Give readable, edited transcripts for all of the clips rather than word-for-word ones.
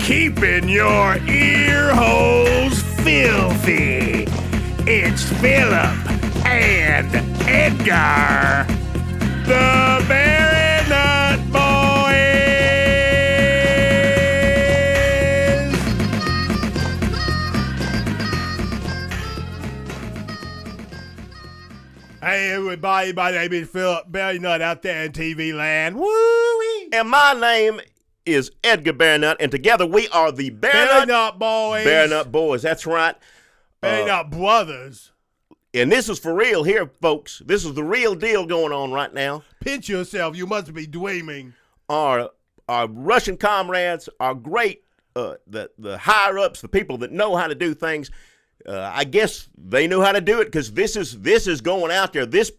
keeping your ear holes filthy. It's Philip and Edgar, the Berry Nut Boys. Hey everybody, my name is Philip Berry Nut out there in TV land. Woo-wee. And my name is Edgar Berry Nut, and together we are the Berry Nut Boys. Berry Nut Boys, that's right. Berry Nut Brothers. And this is for real here, folks. This is the real deal going on right now. Pinch yourself, you must be dreaming. Our Russian comrades are great, the higher-ups, the people that know how to do things. I guess they knew how to do it because this is going out there. This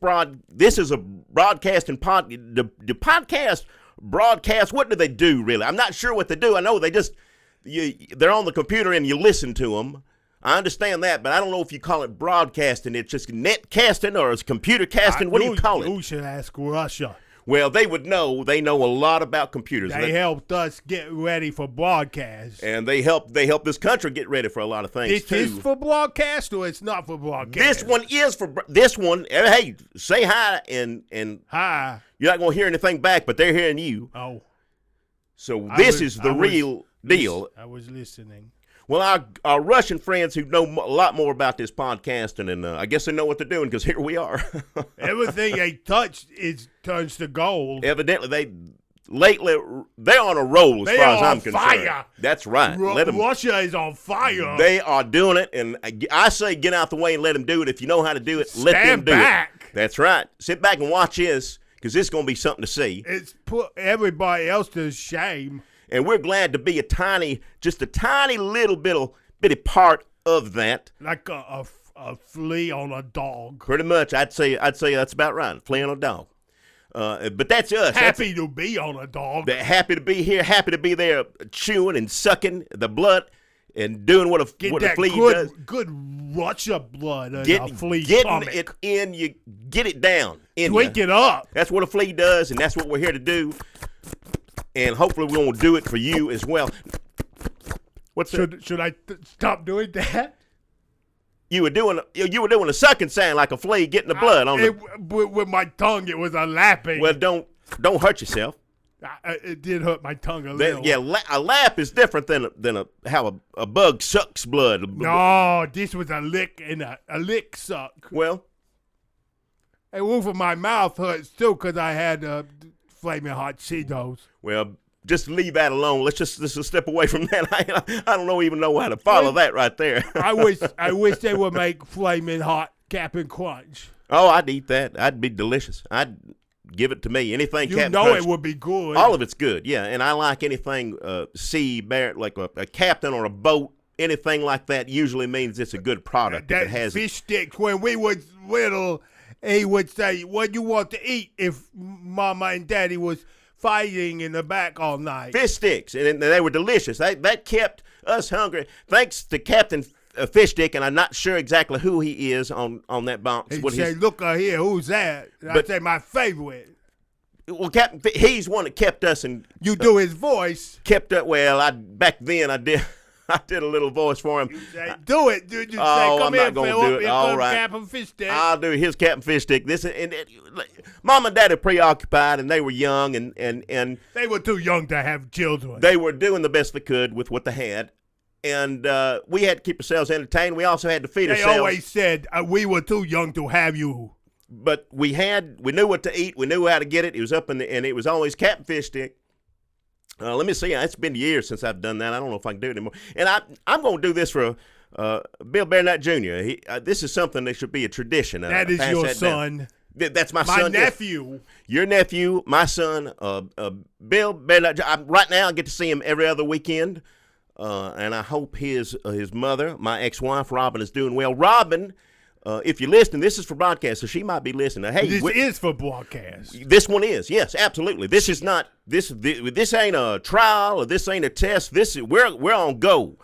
is a broadcasting the podcast broadcast. What do they do really? I'm not sure what they do. I know they're on the computer and you listen to them. I understand that, but I don't know if you call it broadcasting. It's just net casting or it's computer casting. What do you call it? You should ask Russia. Well, they would know. They know a lot about computers. They helped us get ready for broadcast. And they help this country get ready for a lot of things, too. This is for broadcast or it's not for broadcast? This one is for this one. Hey, say hi and hi. You're not going to hear anything back, but they're hearing you. Oh. So this is the real deal. I was listening. Well, our Russian friends who know a lot more about this podcasting, and I guess they know what they're doing because here we are. Everything they touch turns to gold. Evidently, they're on a roll as far as I'm concerned. Fire. That's right. Russia is on fire. They are doing it, and I say get out the way and let them do it. If you know how to do it, let them do it. That's right. Sit back and watch this because this is going to be something to see. It's put everybody else to shame. And we're glad to be just a tiny little bitty part of that. Like a flea on a dog. Pretty much, I'd say that's about right. A flea on a dog. But that's us. Happy to be on a dog. Happy to be here. Happy to be there, chewing and sucking the blood and doing what a flea does. Good Russia blood in a flea stomach. Getting it in, you get it down. Drink it up. That's what a flea does, and that's what we're here to do. And hopefully we're going to do it for you as well. Should I stop doing that? You were doing a sucking sound like a flea getting the blood on it. With my tongue, it was a lapping. Well, don't hurt yourself. It did hurt my tongue a little. A lap is different than how a bug sucks blood. No, this was a lick and a lick suck. Well, and roof of my mouth hurts too because I had flaming hot Cheetos. Well, just leave that alone. Let's just step away from that. I don't even know how to follow that right there. I wish they would make flaming hot Cap'n Crunch. Oh, I'd eat that. That'd be delicious. I'd give it to me. Anything Cap'n Crunch. Crunch. It would be good. All of it's good, yeah. And I like anything sea bear, like a captain or a boat. Anything like that usually means it's a good product. That fish sticks. When we was little, he would say, "What you want to eat?" If Mama and Daddy was fighting in the back all night. Fish sticks, and they were delicious. That kept us hungry. Thanks to Captain Fish Stick, and I'm not sure exactly who he is on that box. He'd say, "Look here, who's that?" And I'd say, "My favorite." Well, Captain, he's one that kept us and you do his voice. Kept up. Well, back then I did. I did a little voice for him. You say, do it, dude. You say, come here, Phil. All right. Captain Fish Stick. I'll do his Captain Fish Stick. Mom and Dad are preoccupied, and they were young, and they were too young to have children. They were doing the best they could with what they had, and we had to keep ourselves entertained. We also had to feed ourselves. They always said we were too young to have you. But we knew what to eat. We knew how to get it. It was up and it was always Captain Fish Stick. Let me see. It's been years since I've done that. I don't know if I can do it anymore. And I'm going to do this for Bill Berry Nut Jr. This is something that should be a tradition. That is your son. That's my son. My nephew. Your nephew, my son, Bill Berry Nut Jr. Right now, I get to see him every other weekend. And I hope his mother, my ex-wife, Robin, is doing well. Robin, if you're listening, this is for broadcast, so she might be listening. Hey, this is for broadcast. This one is, yes, absolutely. This is not this ain't a trial or this ain't a test. We're on go.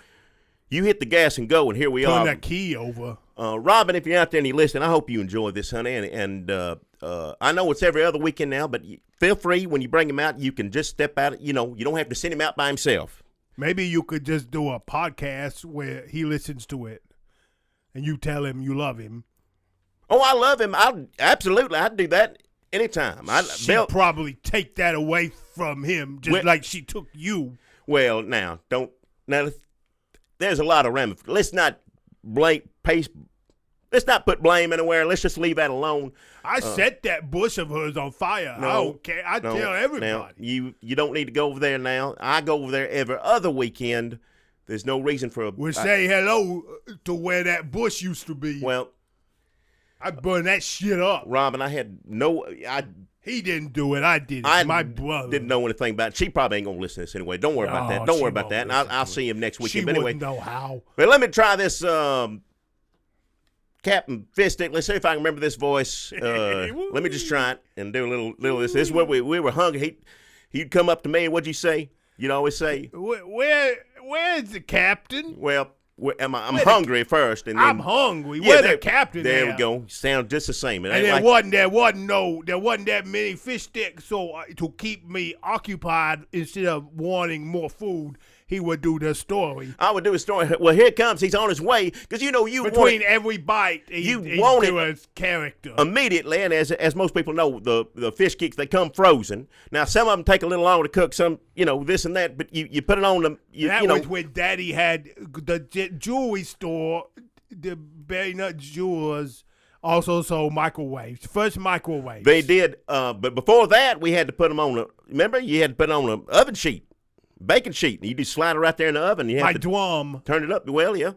You hit the gas and go, and here we are. Turn that key over. Robin, if you're out there and you listen, I hope you enjoy this, honey. And I know it's every other weekend now, but feel free when you bring him out. You can just step out. You don't have to send him out by himself. Maybe you could just do a podcast where he listens to it, and you tell him you love him. Oh, I love him. I'd do that anytime. She'd probably take that away from him, just like she took you. Well, now there's a lot of ramifications. Let's not Let's not put blame anywhere. Let's just leave that alone. I set that bush of hers on fire. No, I don't care. I tell everybody. Now, you don't need to go over there now. I go over there every other weekend. There's no reason for say hello to where that bush used to be. Well, I'd burn that shit up. Robin, He didn't do it. I did it. My brother didn't know anything about it. She probably ain't going to listen to this anyway. Don't worry about that. Don't worry about that. And I'll see him next weekend. She But anyway, wouldn't know how. But let me try this Captain Fishstick. Let's see if I can remember this voice. Let me just try it and do a little of this. This is what we were hungry. He'd come up to me and what'd you say? You'd always say, Where's the captain? well, I'm hungry first. And then, I'm hungry. Where's the captain? There we go. Sound just the same. And there wasn't that many fish sticks, so to keep me occupied instead of wanting more food, he would do the story. I would do a story. Well, here comes. He's on his way because between every bite, he do his character immediately. And as most people know, the fish kicks, they come frozen. Now some of them take a little longer to cook. Some this and that, but you put it on them. That was when Daddy had the jewelry store, the Berry Nut Jewelers. Also sold microwaves. First microwaves. They did, but before that, we had to put them on. Remember, you had to put it on an oven sheet. Baking sheet, and you just slide it right there in the oven. You have to drum. Turn it up. Well, yeah,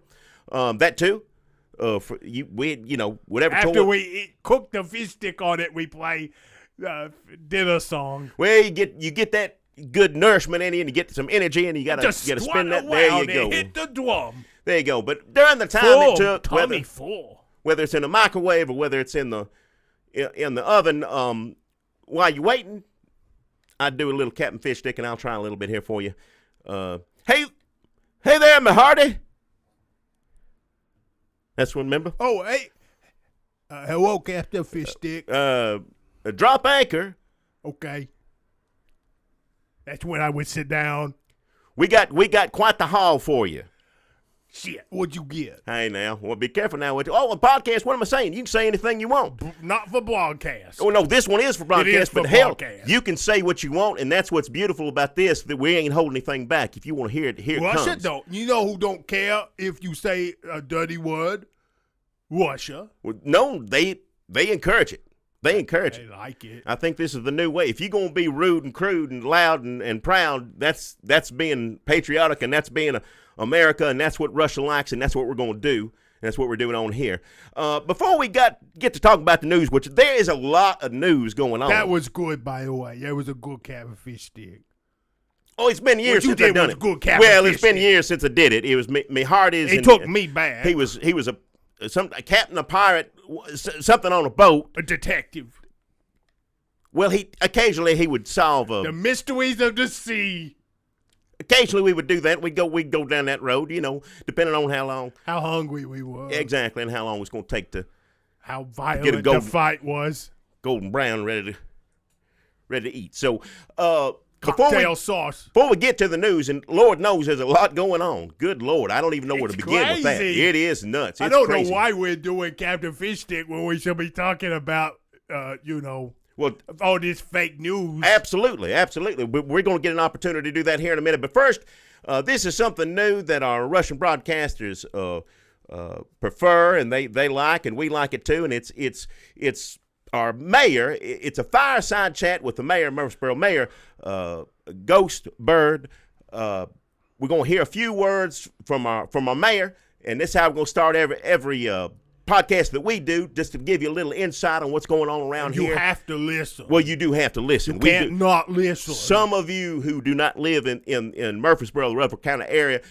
that too. Whatever. After we cook the fish stick on it, we play dinner song. Well, you get that good nourishment in you, and you get some energy, and you gotta spin that. There you go. Hit the drum. There you go. But during the time it took, whether it's in the microwave or whether it's in the oven, while you're waiting, I'd do a little Captain Fish Stick, and I'll try a little bit here for you. Hey there, my hearty. That's one, remember? Oh, hey. Hello, Captain Fish Stick. Drop anchor. Okay. That's when I would sit down. We got quite the haul for you. Shit, what'd you get? Hey, now. Well, be careful now. A podcast, what am I saying? You can say anything you want. Not for broadcast. Oh, no, this one is for broadcast. It is for broadcast. You can say what you want, and that's what's beautiful about this, that we ain't holding anything back. If you want to hear it, here it comes. Russia don't. You know who don't care if you say a dirty word? Russia. Well, no, they encourage it. They encourage it. They like it. I think this is the new way. If you're going to be rude and crude and loud and proud, that's being patriotic, and that's being America, and that's what Russia likes, and that's what we're going to do, and that's what we're doing on here. Before we get to talk about the news, which there is a lot of news going on. That was good, by the way. That was a good Captain Fish Stick. Oh, it's been years since I done it. Good well, it's been years since I did it. It was me heart is. It took me back. He was a captain, a pirate, something on a boat, a detective. Well, occasionally he would solve the mysteries of the sea. Occasionally we would do that. We'd go down that road, depending on how hungry we were. Exactly, and how long it was going to take to how violent the fight was. Golden brown, ready to eat. So, cocktail sauce. Before we get to the news, and Lord knows there's a lot going on. Good Lord, I don't even know where to begin with that. It is nuts. I don't know why we're doing Captain Fish Stick when we should be talking about, well, all this fake news. Absolutely. We're going to get an opportunity to do that here in a minute. But first, this is something new that our Russian broadcasters prefer, and they like, and we like it too. And it's our mayor. It's a fireside chat with the mayor, Murfreesboro Mayor, Ghost Bird. We're going to hear a few words from our mayor, and this is how we're going to start every podcast that we do, just to give you a little insight on what's going on around here. You have to listen. Well, you do have to listen. You can't not listen. Some of you who do not live in Murfreesboro, the Rutherford County area,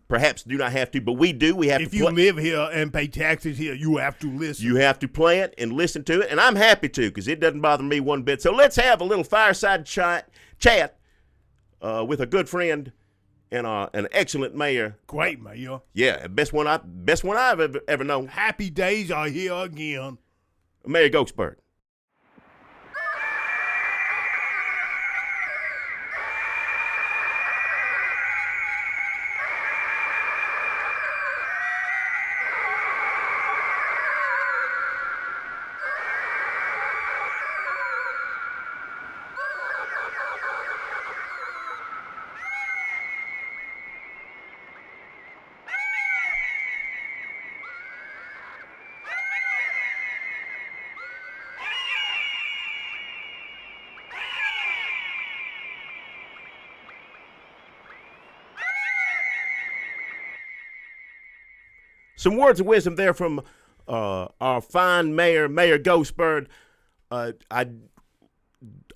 perhaps do not have to, but we do. We have if you live here and pay taxes here, you have to listen. You have to play it and listen to it, and I'm happy to, because it doesn't bother me one bit. So let's have a little fireside chat with a good friend and an excellent mayor. Great mayor. Yeah, best one I've ever known. Happy days are here again. Mayor Ghostbird. Some words of wisdom there from our fine Mayor Ghostbird.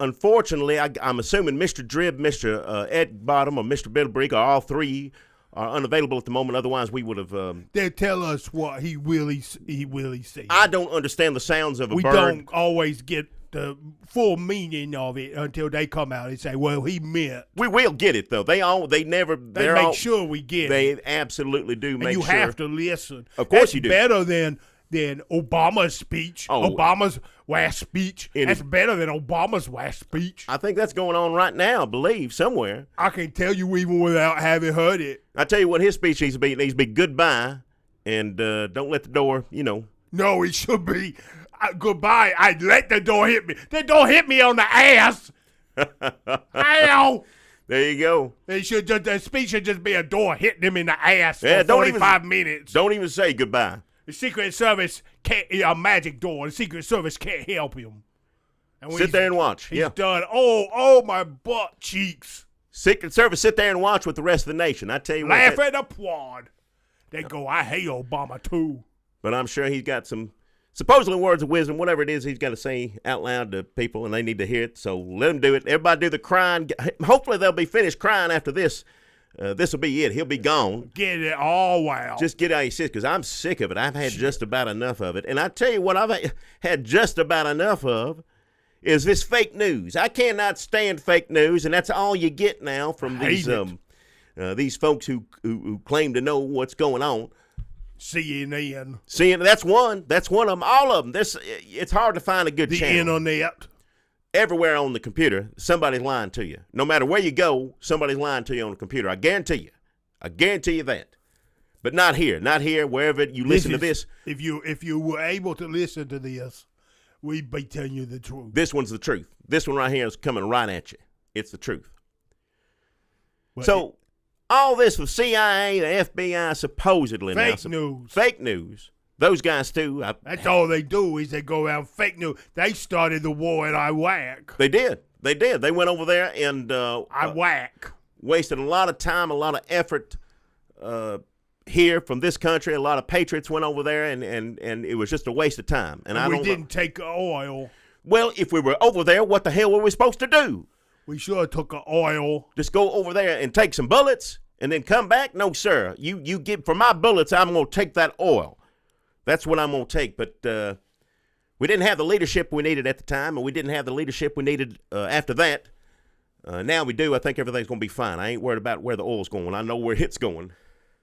Unfortunately, I'm assuming Mr. Dribb, Mr. Ed Bottom, or Mr. Biddlebrick, or all three are unavailable at the moment. Otherwise, we would have. They tell us what he really said. I don't understand the sounds of a we bird. Don't always get the full meaning of it until they come out and say, "Well, he meant." We will get it though. They make sure we get it. They absolutely do make sure. sure. You have to listen. Of course That's you do. Better than Obama's speech. Oh. Obama's last speech. That's better than Obama's last speech. I think that's going on right now, I believe, somewhere. I can tell you even without having heard it. I tell you what his speech needs to be. It needs to be goodbye, and don't let the door, No, it should be goodbye. I let the door hit me. The door hit me on the ass. Ow. There you go. The speech should just be a door hitting him in the ass Yeah, for 45 minutes. Don't even say goodbye. The Secret Service can't, a magic door. The Secret Service can't help him. And when sit there and watch. He's done. Oh, my butt cheeks. Secret Service, sit there and watch with the rest of the nation. I tell you what. Laugh and applaud. They go, I hate Obama too. But I'm sure he's got some supposedly words of wisdom, whatever it is he's got to say out loud to people, and they need to hear it. So let him do it. Everybody do the crying. Hopefully they'll be finished crying after this. This will be it. He'll be gone. Get it all out. Just get out of your system, because I'm sick of it. I've had just about enough of it. And I tell you what I've had just about enough of is this fake news. I cannot stand fake news, and that's all you get now from these folks who claim to know what's going on. CNN. That's one. That's one of them. All of them. It's hard to find a good channel. The internet. Everywhere on the computer, somebody's lying to you. No matter where you go, somebody's lying to you on the computer. I guarantee you. I guarantee you that. But not here. Not here. Wherever you listen to this. If you were able to listen to this, we'd be telling you the truth. This one's the truth. This one right here is coming right at you. It's the truth. But so all this with CIA, the FBI, supposedly fake now. News. Fake news. Those guys too. That's all they do is they go around fake news. They started the war in Iraq. They did. They went over there and Iraq. Wasted a lot of time, a lot of effort here from this country. A lot of patriots went over there, and it was just a waste of time. And we didn't take oil. Well, if we were over there, what the hell were we supposed to do? We should have took oil. Just go over there and take some bullets and then come back? No, sir. You give for my bullets, I'm going to take that oil. That's what I'm going to take. But we didn't have the leadership we needed at the time, and we didn't have the leadership we needed after that. Now we do. I think everything's going to be fine. I ain't worried about where the oil's going. I know where it's going.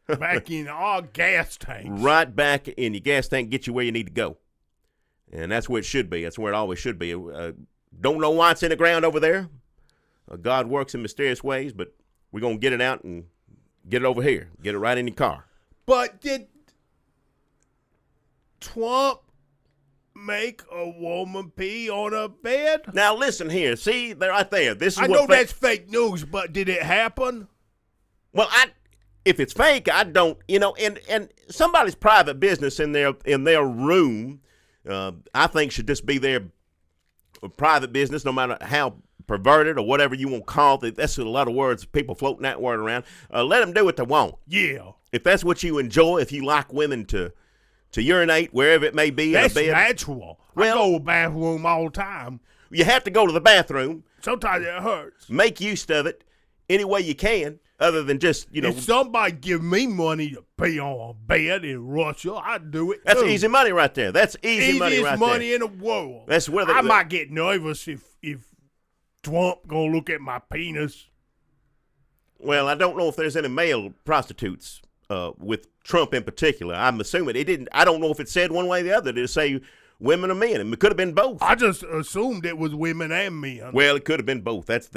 Back in our gas tanks. Right back in your gas tank, get you where you need to go. And that's where it should be. That's where it always should be. Don't know why it's in the ground over there. God works in mysterious ways, but we're going to get it out and get it over here. Get it right in your car. But did Trump make a woman pee on a bed? Now listen here. See, they're right there. This is I know that's fake news, but did it happen? Well, if it's fake, I don't, and somebody's private business in their room, I think should just be their private business, no matter how perverted or whatever you want to call it. That's a lot of words, people floating that word around. Let them do what they want. Yeah. If that's what you enjoy, if you like women to urinate wherever it may be. That's in a bed. natural. I go to the bathroom all the time. You have to go to the bathroom. Sometimes it hurts. Make use of it any way you can, other than just, If somebody give me money to pee on a bed in Russia, I'd do it That's too. easy money right there. That's easy money right Easiest money in the world. That's where I might get nervous if Trump gonna look at my penis. Well, I don't know if there's any male prostitutes with Trump in particular. I'm assuming it didn't. I don't know if it said one way or the other. Did it say women or men? It could have been both. I just assumed it was women and men. Well, it could have been both. That's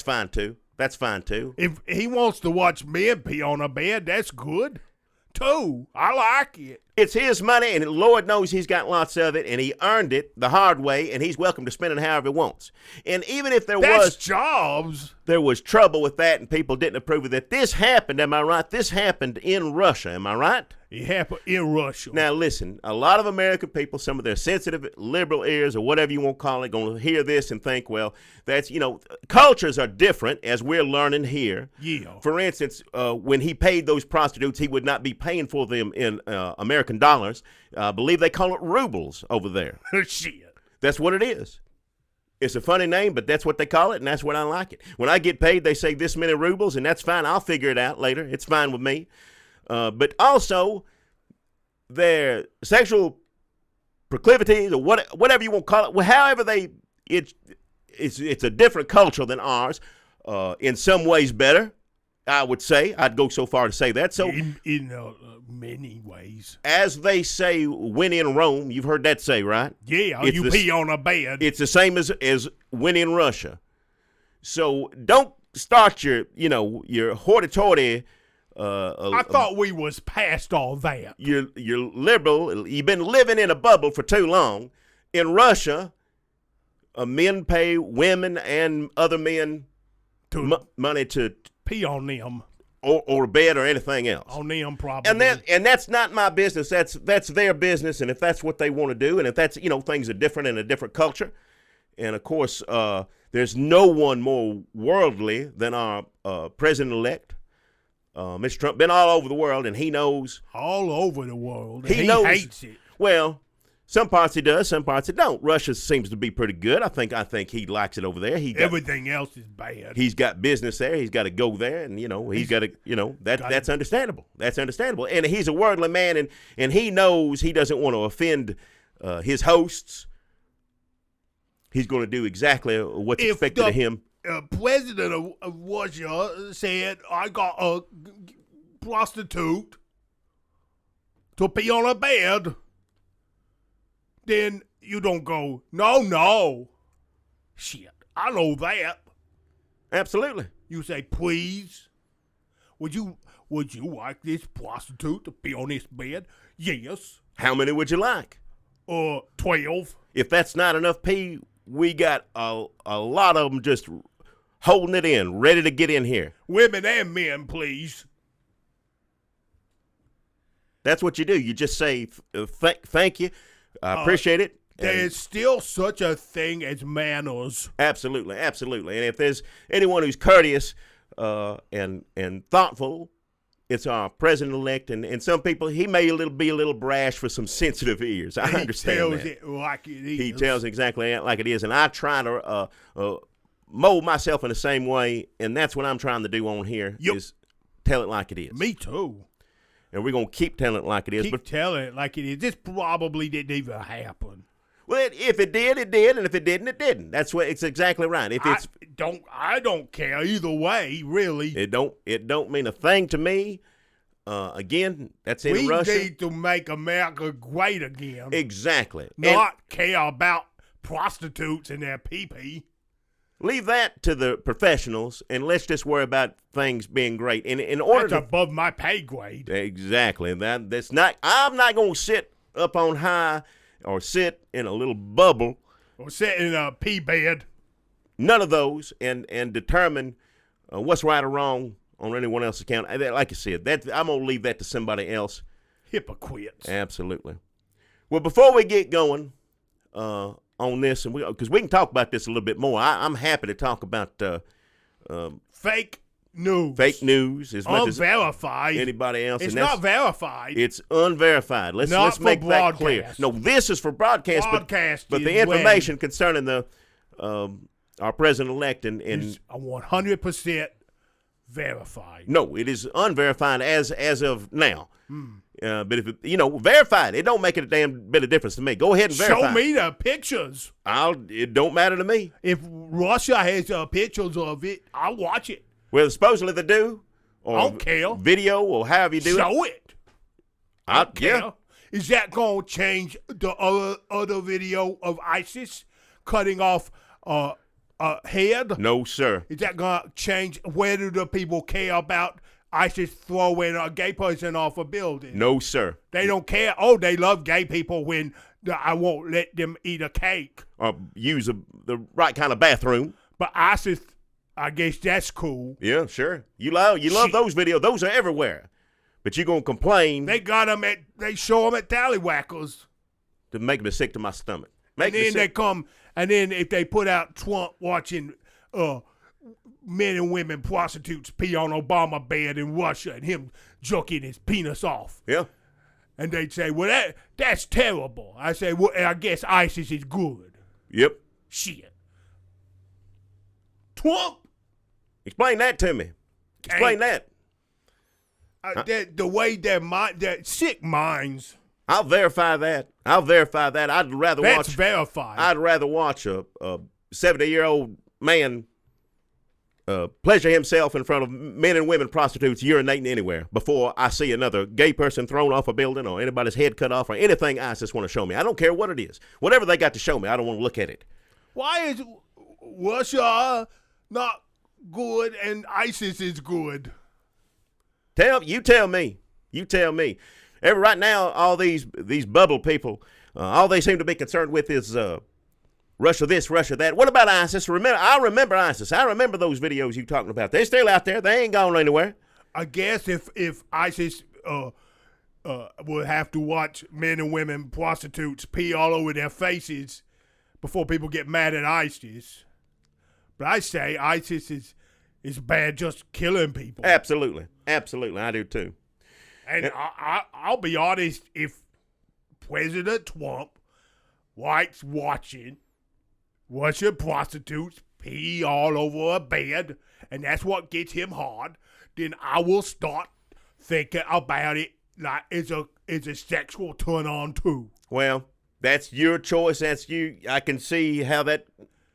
fine too. That's fine too. If he wants to watch men pee on a bed, that's good too. I like it. It's his money, and Lord knows he's got lots of it, and he earned it the hard way, and he's welcome to spend it however he wants. And even if That's jobs. there was trouble with that, and people didn't approve of that. This happened, am I right? This happened in Russia, am I right? It happened in Russia. Now, listen, a lot of American people, some of their sensitive liberal ears or whatever you want to call it, going to hear this and think, well, that's, cultures are different, as we're learning here. Yeah. For instance, when he paid those prostitutes, he would not be paying for them in American dollars. I believe they call it rubles over there. Shit. That's what it is. It's a funny name, but that's what they call it, and that's what I like it. When I get paid, they say this many rubles, and that's fine. I'll figure it out later. It's fine with me. But also, their sexual proclivities, or whatever you want to call it, however it's a different culture than ours. In some ways better, I would say. I'd go so far to say that. So, in many ways. As they say, when in Rome, you've heard that say, right? Yeah, you pee on a bed. It's the same as when in Russia. So don't start your hoity-toity. I thought we was past all that. You're liberal. You've been living in a bubble for too long. In Russia, men pay women and other men money to pee on them, or bed or anything else. On them, probably. And that's not my business. That's their business. And if that's what they want to do, and if that's things are different in a different culture, and of course, there's no one more worldly than our president-elect. Mr. Trump been all over the world, and he knows. All over the world. He knows, hates it. Well, some parts he does, some parts he don't. Russia seems to be pretty good. I think he likes it over there. Everything else is bad. He's got business there. He's got to go there, and he's got to. That's understandable. That's understandable. And he's a worldly man, and he knows he doesn't want to offend his hosts. He's going to do exactly what's expected of him. President of Russia said, I got a prostitute to pee on a bed, then you don't go, no. Shit, I know that. Absolutely. You say, please, would you like this prostitute to pee on this bed? Yes. How many would you like? 12. If that's not enough pee, we got a lot of them just holding it in, ready to get in here. Women and men, please. That's what you do. You just say, thank you, I appreciate it. There's still such a thing as manners. Absolutely. And if there's anyone who's courteous and thoughtful, it's our president-elect. And some people, he may be a little brash for some sensitive ears. I understand that. He tells it like it is. He tells exactly like it is. And I try to mold myself in the same way, and that's what I'm trying to do on here, is tell it like it is. Me too. And we're going to keep telling it like it is. Keep telling it like it is. This probably didn't even happen. Well, if it did, it did, and if it didn't, it didn't. That's what it's exactly right. If it's I don't care either way, really. It don't mean a thing to me. Again, that's in Russia. We need to make America great again. Exactly. Not care about prostitutes and their pee-pee. Leave that to the professionals, and let's just worry about things being great. In order that's above my pay grade. Exactly. That's not. I'm not going to sit up on high or sit in a little bubble or sit in a pee bed. None of those, and determine what's right or wrong on anyone else's account. Like I said, I'm going to leave that to somebody else. Hypocrites. Absolutely. Well, before we get going on this, and because we can talk about this a little bit more, I'm happy to talk about fake news. Fake news as much unverified. As anybody else. It's not verified. It's unverified. Let's make that clear. No, this is for broadcast. But the information concerning our president-elect is 100% verified. No, it is unverified as of now. But if verified, it don't make it a damn bit of difference to me. Go ahead and verify. Show me the pictures. It don't matter to me. If Russia has pictures of it, I'll watch it. Well, supposedly they do. Or I don't care. Video or however you do it. Show it. I don't care. Yeah. Is that going to change the other video of ISIS cutting off a head? No, sir. Is that going to change? Where do the people care about ISIS throwing a gay person off a building. No, sir. They don't care. Oh, they love gay people when I won't let them eat a cake. Or use the right kind of bathroom. But ISIS, I guess that's cool. Yeah, sure. You love those videos. Those are everywhere. But you're going to complain. They show them at Tallywhackers. To make me sick to my stomach. And then if they put out Trump watching men and women prostitutes pee on Obama bed in Russia and him jerking his penis off. Yeah. And they'd say, well, that's terrible. I say, well, I guess ISIS is good. Yep. Shit. Trump? Explain that to me. Explain that. The way their sick minds. I'll verify that. I'd rather That's verified. I'd rather watch a 70-year-old man pleasure himself in front of men and women prostitutes urinating anywhere before I see another gay person thrown off a building or anybody's head cut off or anything ISIS want to show me. I don't care what it is. Whatever they got to show me, I don't want to look at it. Why is Russia not good and ISIS is good? You tell me. Right now, all these bubble people, all they seem to be concerned with is Russia this, Russia that. What about ISIS? I remember ISIS. I remember those videos you talking about. They're still out there. They ain't gone anywhere. I guess if ISIS would have to watch men and women prostitutes pee all over their faces before people get mad at ISIS. But I say ISIS is bad just killing people. Absolutely. I do too. And I'll be honest, if President Trump likes watching Russian prostitutes pee all over a bed, and that's what gets him hard, then I will start thinking about it like it's a sexual turn on too. Well, that's your choice. That's you. I can see how that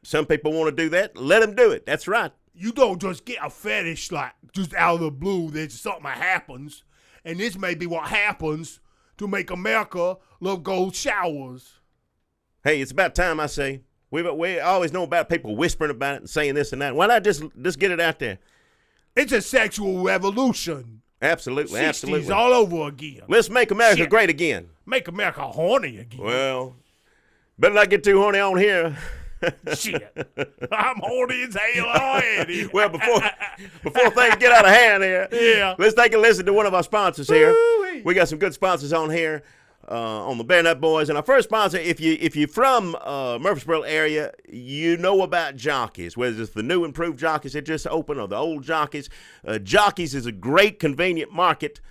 some people want to do that. Let them do it. That's right. You don't just get a fetish like just out of the blue. There's something that happens, and this may be what happens to make America love gold showers. Hey, it's about time, I say. We always know about people whispering about it and saying this and that. Why not just get it out there? It's a sexual revolution. Absolutely. 60s all over again. Let's make America great again. Make America horny again. Well, better not get too horny on here. Shit. I'm horny as hell already. Well, before things get out of hand here, let's take a listen to one of our sponsors here. Woo-wee. We got some good sponsors on here. On the Bear Nut Boys. And our first sponsor, if you're from Murfreesboro area, you know about Jockeys, whether it's the new improved Jockeys that just opened or the old Jockeys. Jockeys is a great, convenient market.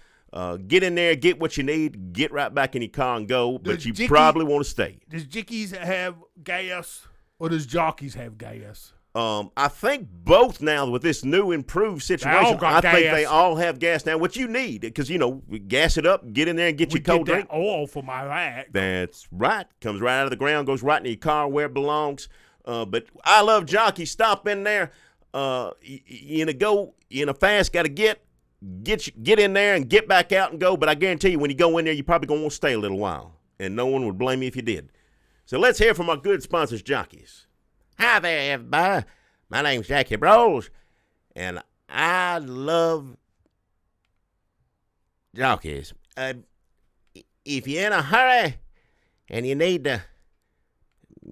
Get in there, get what you need, get right back in your car and go, but you probably want to stay. Does Jickeys have gas or does Jockeys have gas? I think both now with this new improved situation. I think they all have gas now, what you need, because, we gas it up, get in there and get your cold drink. That oil for my rack. That's right. Comes right out of the ground, goes right in your car where it belongs. But I love Jockey. Stop in there. Go in a fast, got to get in there and get back out and go. But I guarantee you, when you go in there, you're probably going to want to stay a little while. And no one would blame you if you did. So let's hear from our good sponsors, Jockeys. Hi there, everybody. My name's Jackie Brawls, and I love Jockeys. If you're in a hurry and you need to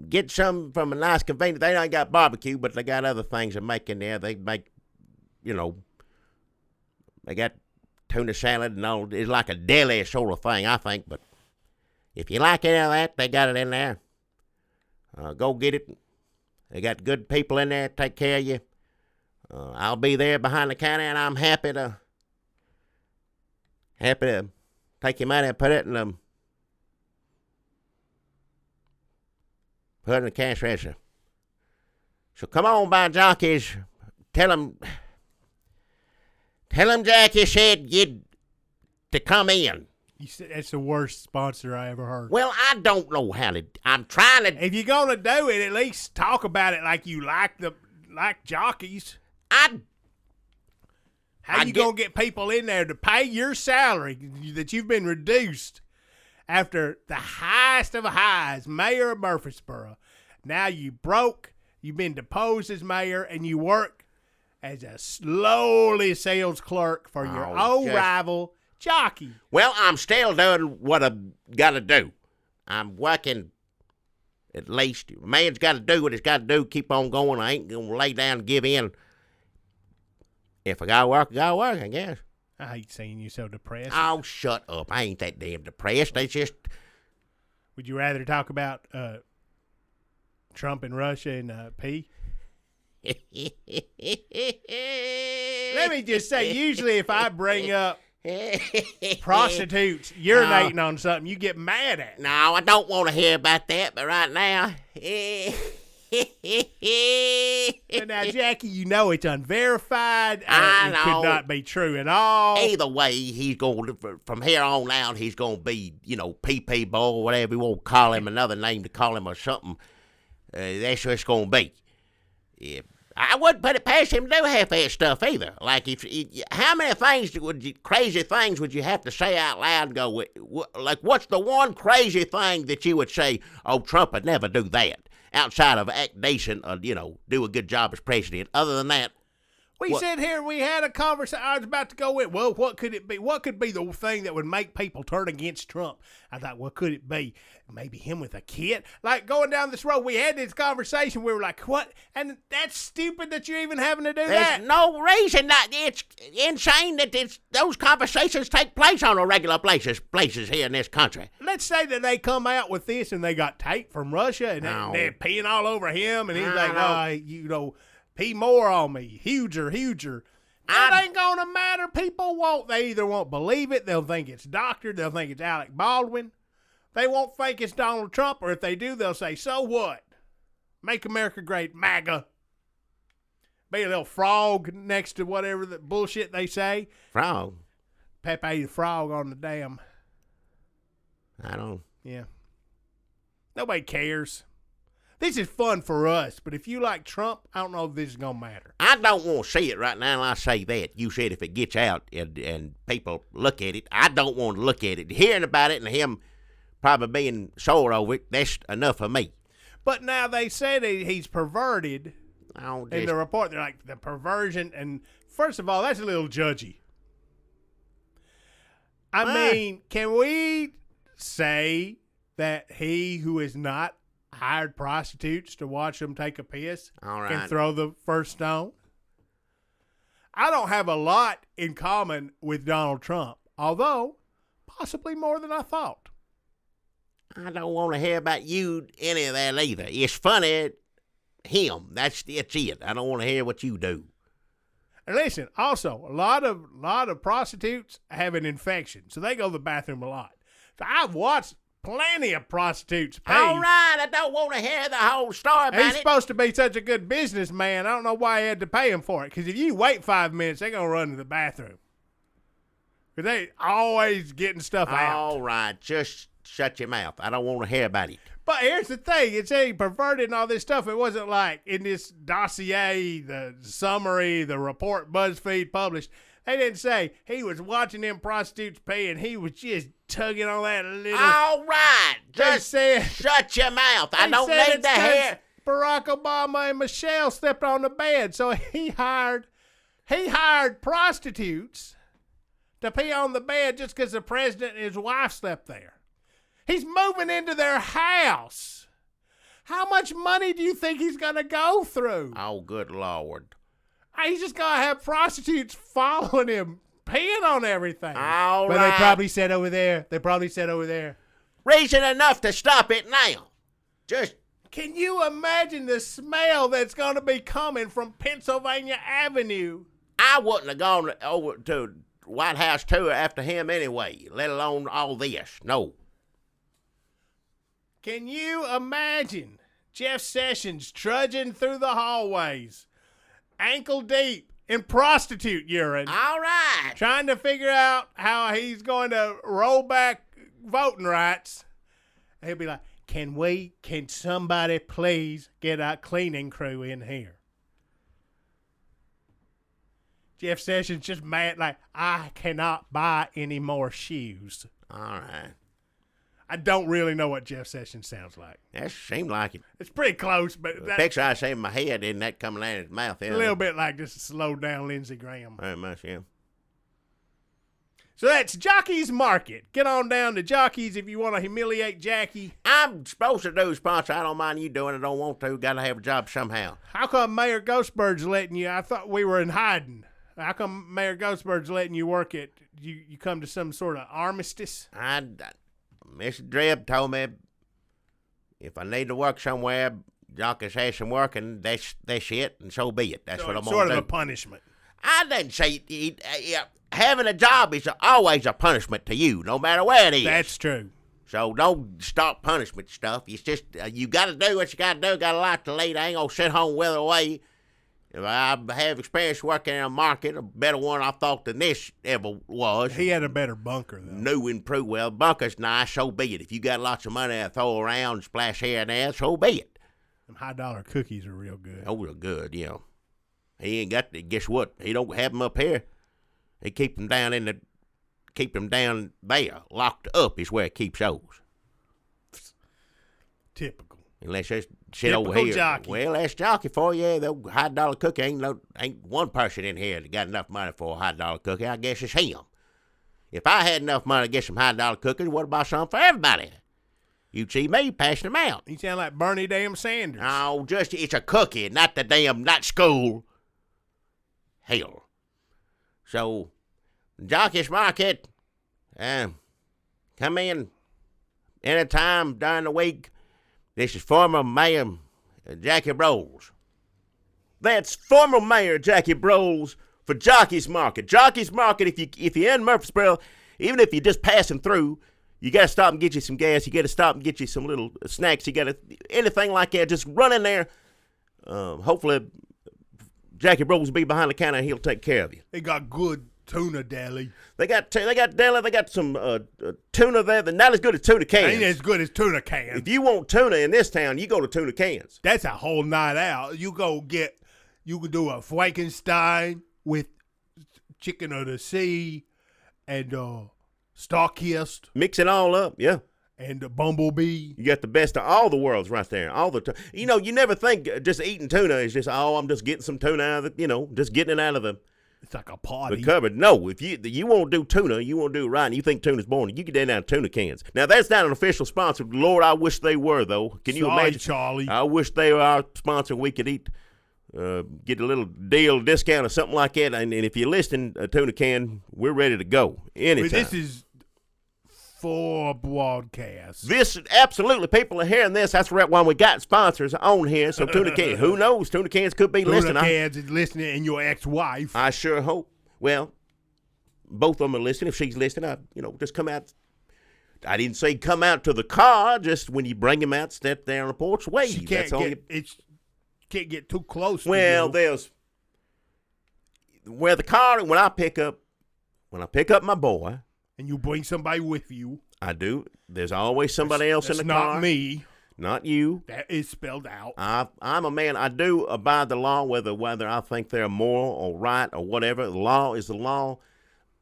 get some from a nice convenience, they ain't got barbecue, but they got other things they make in there. They make, they got tuna salad and all. It's like a deli sort of thing, I think. But if you like any of that, they got it in there. Go get it. They got good people in there to take care of you. I'll be there behind the counter, and I'm happy to take your money and put it in the cash register. So come on by Jockeys. Tell them Jackie said you'd to come in. You said that's the worst sponsor I ever heard. Well, I don't know how to. I'm trying to. If you're gonna do it, at least talk about it like you like Jockeys. How you gonna get people in there to pay your salary that you've been reduced after the highest of highs, mayor of Murfreesboro? Now you broke. You've been deposed as mayor, and you work as a lowly sales clerk for your old rival, Jockey. Well, I'm still doing what I've got to do. I'm working. At least a man's got to do what he's got to do. Keep on going. I ain't gonna lay down and give in. If I gotta work, I gotta work, I guess. I hate seeing you so depressed. Oh, shut up. I ain't that damn depressed. It's just... Would you rather talk about Trump and Russia and P? Let me just say, usually if I bring up prostitutes urinating on something, you get mad at me. No, I don't want to hear about that, but right now... But now, Jackie, you know it's unverified. I It know. could not be true at all. Either way, he's going to, from here on out, he's going to be, PP Bull, whatever you want to call him, another name to call him or something. That's what it's going to be. Yeah. I wouldn't put it past him to do half-ass stuff either. Like, how many crazy things would you have to say out loud and go, like, what's the one crazy thing that you would say, oh, Trump would never do that, outside of act decent or, do a good job as president? Other than that, we sit here, we had a conversation. I was about to go with, well, what could it be? What could be the thing that would make people turn against Trump? I thought, what could it be? Maybe him with a kid? Like, going down this road, we had this conversation. We were like, what? And that's stupid that you're even having to do that. There's no reason that it's insane that those conversations take place on a regular places here in this country. Let's say that they come out with this and they got tape from Russia and they're peeing all over him and he's like, pee more on me. Huger. That ain't gonna matter. People they either won't believe it, they'll think it's doctored, they'll think it's Alec Baldwin. They won't think it's Donald Trump, or if they do, they'll say, so what? Make America great, MAGA. Be a little frog next to whatever the bullshit they say. Frog? Pepe the frog on the dam. I don't. Yeah. Nobody cares. This is fun for us, but if you like Trump, I don't know if this is going to matter. I don't want to see it right now, and I say that. You said if it gets out and people look at it, I don't want to look at it. Hearing about it and him probably being sore over it, that's enough for me. But now they said he's perverted in the report. They're like, the perversion, and first of all, that's a little judgy. I mean, can we say that he who is not hired prostitutes to watch them take a piss can throw the first stone? I don't have a lot in common with Donald Trump, although possibly more than I thought. I don't want to hear about you any of that either. It's funny, him. That's it. I don't want to hear what you do. And listen, also, a lot of prostitutes have an infection, so they go to the bathroom a lot. So I've watched plenty of prostitutes pay. All right, I don't want to hear the whole story about He's supposed to be such a good businessman. I don't know why he had to pay him for it. Because if you wait 5 minutes, they're going to run to the bathroom. Because they always getting stuff out. All right, just shut your mouth. I don't want to hear about it. But here's the thing. It said he perverted and all this stuff. It wasn't like in this dossier, the summary, the report BuzzFeed published. They didn't say he was watching them prostitutes pay and he was just tugging on that little. All right, just shut your mouth. I don't need to hear. Barack Obama and Michelle stepped on the bed, so he hired prostitutes to pee on the bed just because the president and his wife slept there. He's moving into their house. How much money do you think he's going to go through? Oh, good Lord. He's just going to have prostitutes following him, peeing on everything. All but right. They probably said over there. Reason enough to stop it now. Just. Can you imagine the smell that's going to be coming from Pennsylvania Avenue? I wouldn't have gone over to White House tour after him anyway, let alone all this. No. Can you imagine Jeff Sessions trudging through the hallways, ankle deep in prostitute urine? All right. Trying to figure out how he's going to roll back voting rights. And he'll be like, can somebody please get a cleaning crew in here? Jeff Sessions just mad like, I cannot buy any more shoes. All right. I don't really know what Jeff Sessions sounds like. That seemed like it. It's pretty close, but The picture I see in my head isn't that coming out of his mouth. a little bit like just a slowed down Lindsey Graham. Very much, yeah. So that's Jockey's Market. Get on down to Jockey's if you want to humiliate Jackie. I'm supposed to do sponsor. I don't mind you doing it. Don't want to. Got to have a job somehow. How come Mayor Ghostbird's letting you? I thought we were in hiding. How come Mayor Ghostbird's letting you work at? You come to some sort of armistice? Mr. Drebb told me if I need to work somewhere, Jockey's has some work, and that's it, and so be it. That's what I'm going to do. Sort of a punishment. I didn't say having a job is always a punishment to you, no matter where it is. That's true. So don't stop punishment stuff. It's just you got to do what you got to do. Got a lot to lead. I ain't gonna sit home and wither away. If I have experience working in a market, a better one I thought than this ever was. He had a better bunker, though. New and improved. Well, bunker's nice, so be it. If you got lots of money to throw around and splash here and there, so be it. Them $high cookies are real good. Oh, real good, you know. He ain't got to, guess what? He don't have them up here. He keep them down there. Locked up is where he keeps those. Typical. Unless there's shit Typical over here. Jockey. Well, that's Jockey for you. The $100 cookie ain't one person in here that got enough money for a $100 cookie. I guess it's him. If I had enough money to get some $100 cookies, what about some for everybody? You'd see me passing them out. You sound like Bernie damn Sanders. Oh, it's a cookie, not school. Hell. So, Jockey's Market, come in anytime during the week. This is former Mayor Jackie Broles. That's former Mayor Jackie Broles for Jockey's Market. Jockey's Market, if you're in Murfreesboro, even if you're just passing through, you got to stop and get you some gas. You got to stop and get you some little snacks. You got to, anything like that, just run in there. Hopefully, Jackie Broles will be behind the counter and he'll take care of you. They got good tuna deli. They got deli. They got some tuna there. They're not as good as tuna cans. Ain't as good as tuna cans. If you want tuna in this town, you go to tuna cans. That's a whole night out. You can do a Frankenstein with chicken of the sea and Starkist. Mix it all up, yeah. And the bumblebee. You got the best of all the worlds right there. All the time. You know, you never think just eating tuna is just, I'm just getting some tuna out of the, just getting it out of the. It's like a party. The cupboard. No, if you want to do tuna, you want to do it right, and you think tuna's boring, you get that down to tuna cans. Now, that's not an official sponsor. Lord, I wish they were, though. Can you imagine? Charlie. I wish they were our sponsor. We could eat, get a little discount or something like that. And if you're listening, a tuna can, we're ready to go anytime. This is for broadcast. This, absolutely, people are hearing this. That's why we got sponsors on here. So tuna cans, who knows? Tuna cans could be listening. Tuna cans is listening, and your ex-wife. I sure hope. Well, both of them are listening. If she's listening, just come out. I didn't say come out to the car. Just when you bring him out, step there on the porch, wave. She can't can't get too close. Well, there's where the car. When I pick up my boy. And you bring somebody with you. I do. There's always somebody else in the car. Not me. Not you. That is spelled out. I'm a man. I do abide the law, whether I think they're moral or right or whatever. The law is the law.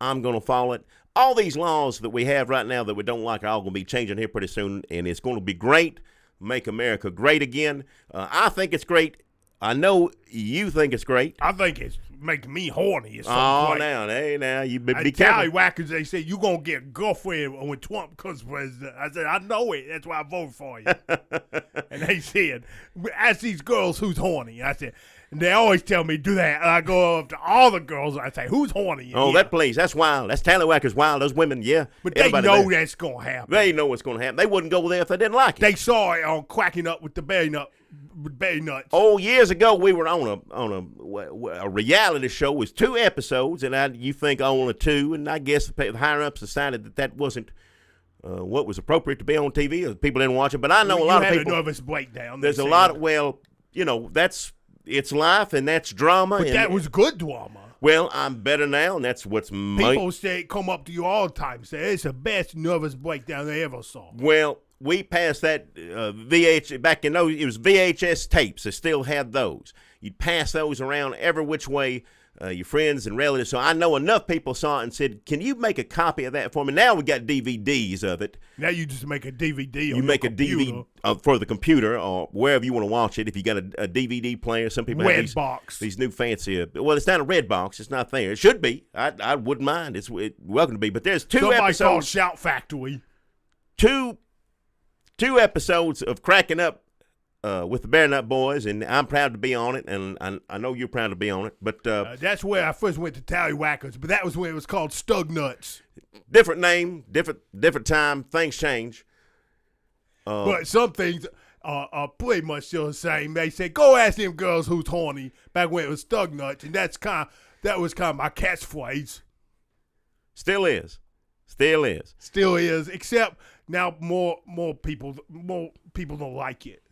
I'm going to follow it. All these laws that we have right now that we don't like are all going to be changing here pretty soon, and it's going to be great. Make America great again. I think it's great. I know you think it's great. I think it's making me horny. Now, you be careful. Tallywhackers, they say, you going to get a girlfriend when Trump becomes president. I said, I know it. That's why I voted for you. And they said, ask these girls who's horny. I said, and they always tell me do that. And I go up to all the girls and I say, who's horny? Oh, that place, that's wild. That's Tallywhackers wild. Those women, yeah. But they know that's going to happen. They know what's going to happen. They wouldn't go there if they didn't like it. They saw it on Quacking Up with the Berry Nuts. Oh, years ago we were on a reality show. It was 2 episodes, and you think only 2, and I guess the higher ups decided that wasn't what was appropriate to be on TV. People didn't watch it, but I know a lot of people. You had a nervous breakdown. There's a lot of it's life and that's drama. But that was good drama. Well, I'm better now, and that's what's people come up to you all the time and say it's the best nervous breakdown they ever saw. Well, we passed that back in those. It was VHS tapes. They still had those. You'd pass those around every which way. your friends and relatives. So I know enough people saw it and said, "Can you make a copy of that for me?" Now we got DVDs of it. Now you just make a DVD. You make a DVD for the computer or wherever you want to watch it. If you got a DVD player, some people have these new fancy. Well, it's not a red box. It's not there. It should be. I wouldn't mind. It's welcome to be. But there's two Somebody episodes. called Shout Factory. Two episodes of cracking up. With the Bear Nut Boys, and I'm proud to be on it, and I know you're proud to be on it. But that's where I first went to Tallywhackers, but that was when it was called Stug Nuts. Different name, different time. Things change. But some things are pretty much still the same. They say, "Go ask them girls who's horny." Back when it was Stug Nuts, and that was kind of my catchphrase. Still is. Still is. Except now more people don't like it.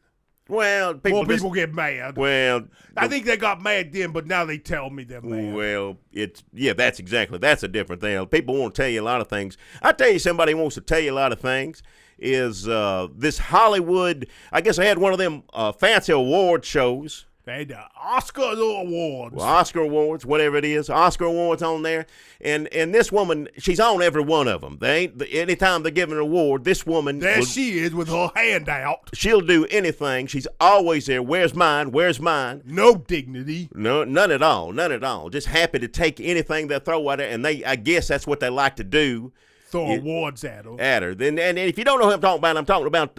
Well, more people get mad. Well, I think they got mad then, but now they tell me they're mad. Well, that's a different thing. People want to tell you a lot of things. I tell you, somebody wants to tell you a lot of things. Is this Hollywood? I guess I had one of them fancy award shows. They had the Oscar Awards. Well, Oscar Awards, whatever it is. Oscar Awards on there. And this woman, she's on every one of them. Anytime they're giving an award, this woman. There she is with her hand out. She'll do anything. She's always there. Where's mine? Where's mine? No dignity. No, none at all. None at all. Just happy to take anything they throw at her. And I guess that's what they like to do. Throw awards at her. Then, and if you don't know who I'm talking about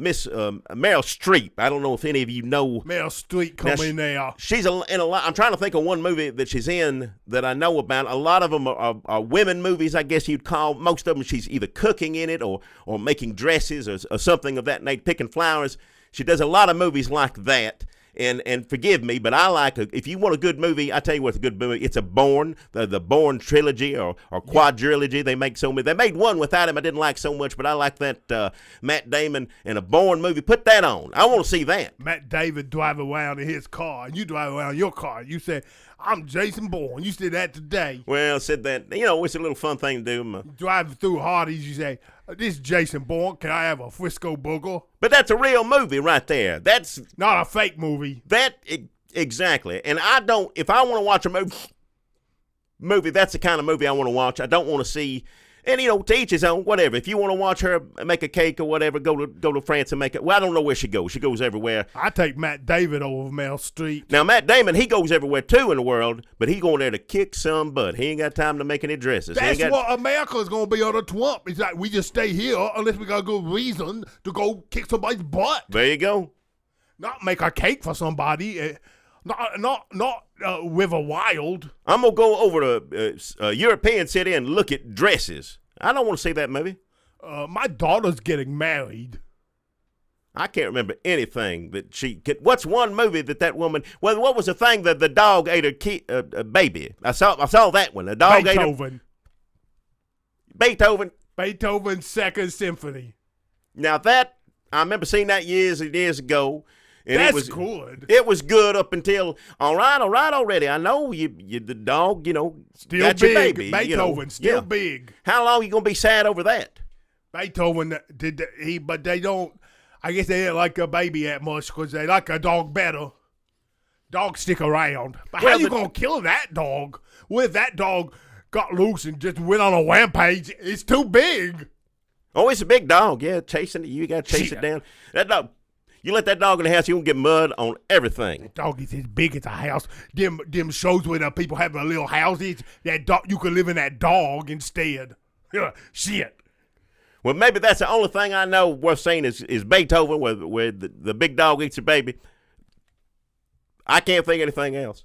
Miss Meryl Streep. I don't know if any of you know. Meryl Streep come in there. She's in a lot. I'm trying to think of one movie that she's in that I know about. A lot of them are women movies, I guess you'd call. Most of them she's either cooking in it or making dresses or something of that nature, picking flowers. She does a lot of movies like that. And forgive me, but I like if you want a good movie, I tell you what's a good movie. It's a Bourne, the Bourne trilogy or quadrilogy. They make so many. They made one without him I didn't like so much, but I like that Matt Damon and a Bourne movie. Put that on. I want to see that. Matt Damon drive around in his car, and you drive around in your car. You say, "I'm Jason Bourne." You said that today. Well, said that. It's a little fun thing to do. Driving through Hardee's, you say, "This is Jason Bourne. Can I have a Frisco burger?" But that's a real movie right there. That's not a fake movie. Exactly. And I don't. If I want to watch a movie, that's the kind of movie I want to watch. I don't want to see. And to each his own. Whatever. If you want to watch her make a cake or whatever, go to France and make it. Well, I don't know where she goes. She goes everywhere. I take Matt Damon over Meryl Streep. Now Matt Damon, he goes everywhere too in the world, but he going there to kick some butt. He ain't got time to make any dresses. That's what America's gonna be under Trump. It's like we just stay here unless we got a good reason to go kick somebody's butt. There you go. Not make a cake for somebody. Not River Wild. I'm gonna go over to European City and look at dresses. I don't want to see that movie. My daughter's getting married. I can't remember anything that she could. What's one movie that woman? Well, what was the thing that the dog ate a baby? I saw that one. The dog Beethoven. Beethoven's Second Symphony. Now that I remember seeing that years and years ago. And That's good. It was good up until all right already. I know you the dog, still got big. Your baby, Beethoven still big. How long you gonna be sad over that? Beethoven but they don't. I guess they didn't like their baby that much because they like a dog better. Dogs stick around. But how you gonna kill that dog? What if that dog got loose and just went on a rampage? It's too big. Oh, it's a big dog. Yeah, chasing it. You got to chase it down. That dog. You let that dog in the house, you won't get mud on everything. That dog is as big as a house. Them shows where the people have their little houses, that dog, you could live in that dog instead. Shit. Well, maybe that's the only thing I know worth saying is Beethoven, where the big dog eats a baby. I can't think of anything else.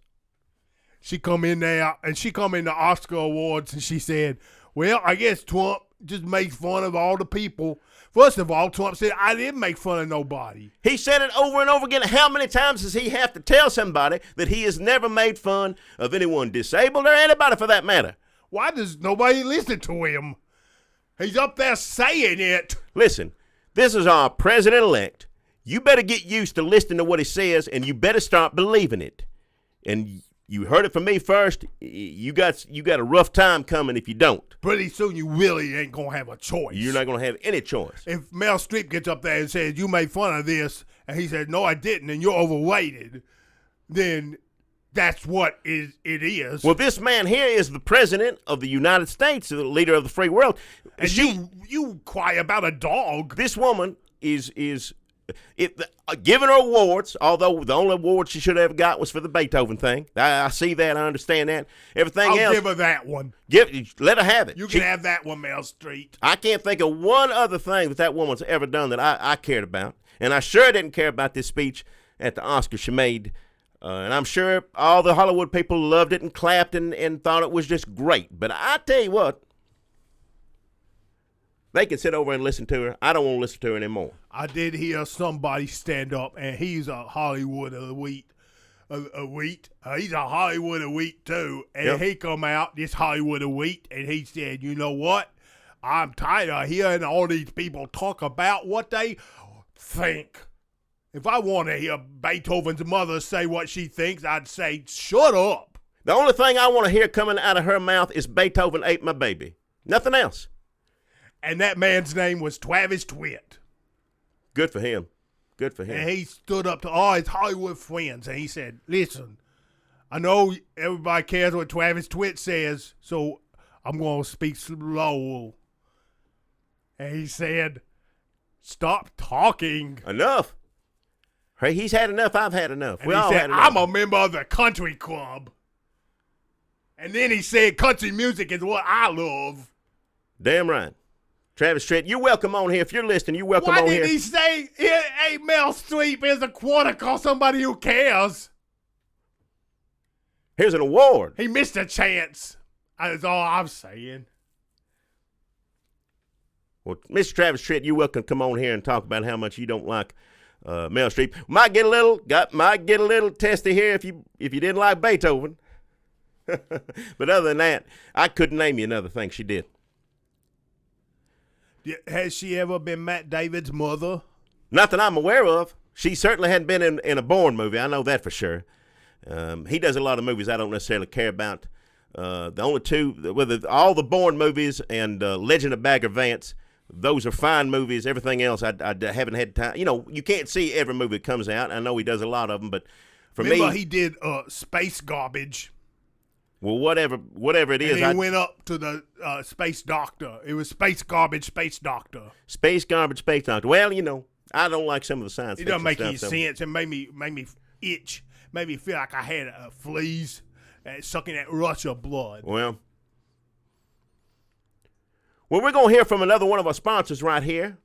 She come in there, and she come in the Oscar Awards, and she said, well, I guess Trump just makes fun of all the people. First of all, Trump said, I didn't make fun of nobody. He said it over and over again. How many times does he have to tell somebody that he has never made fun of anyone disabled or anybody for that matter? Why does nobody listen to him? He's up there saying it. Listen, this is our president-elect. You better get used to listening to what he says, and you better start believing it. And you heard it from me first. You got a rough time coming if you don't. Pretty soon you really ain't going to have a choice. You're not going to have any choice. If Meryl Streep gets up there and says, you made fun of this, and he said, no, I didn't, and you're overrated, then that's what it is. Well, this man here is the president of the United States, the leader of the free world. And you cry about a dog. This woman is giving her awards, although the only award she should have ever got was for the Beethoven thing. I see that. I understand that. Everything else. I'll give her that one. Let her have it. You can have that one, Meryl Streep. I can't think of one other thing that woman's ever done that I cared about. And I sure didn't care about this speech at the Oscars she made. And I'm sure all the Hollywood people loved it and clapped and thought it was just great. But I tell you what, they can sit over and listen to her. I don't want to listen to her anymore. I did hear somebody stand up, and he's a Hollywood elite. He's a Hollywood elite, too. And Yep. he come out, this Hollywood elite, and he said, you know what? I'm tired of hearing all these people talk about what they think. If I want to hear Beethoven's mother say what she thinks, I'd say, shut up. The only thing I want to hear coming out of her mouth is Beethoven ate my baby. Nothing else. And that man's name was Travis Twitt. Good for him. Good for him. And he stood up to all his Hollywood friends, and he said, listen, I know everybody cares what Travis Twitt says, so I'm going to speak slow. And he said, stop talking. Enough. Hey, he's had enough. I've had enough. And We he all said, had enough. I'm a member of the country club. And then he said, country music is what I love. Damn right. Travis Tritt, you're welcome on here. If you're listening, you're welcome Why on did here. he say, hey, Meryl Streep is a quarter call somebody who cares? Here's an award. He missed a chance. That's all I'm saying. Well, Mr. Travis Tritt, you're welcome to come on here and talk about how much you don't like Meryl Streep. Might get a little testy here if you didn't like Beethoven. But other than that, I couldn't name you another thing she did. Has she ever been Matt David's mother? Not that I'm aware of. She certainly hadn't been in a Bourne movie. I know that for sure. He does a lot of movies I don't necessarily care about. The only two, all the Bourne movies and Legend of Bagger Vance, those are fine movies. Everything else, I haven't had time. You know, you can't see every movie that comes out. I know he does a lot of them, but for Remember me, he did Space Garbage. well, whatever it is, And he went up to the Space Doctor. It was Space Garbage, Space Doctor. Space Garbage, Space Doctor. Well, you know, I don't like some of the science It fiction doesn't make stuff, any so- sense. It made me itch. Made me feel like I had fleas sucking that rush of blood. Well, we're going to hear from another one of our sponsors right here.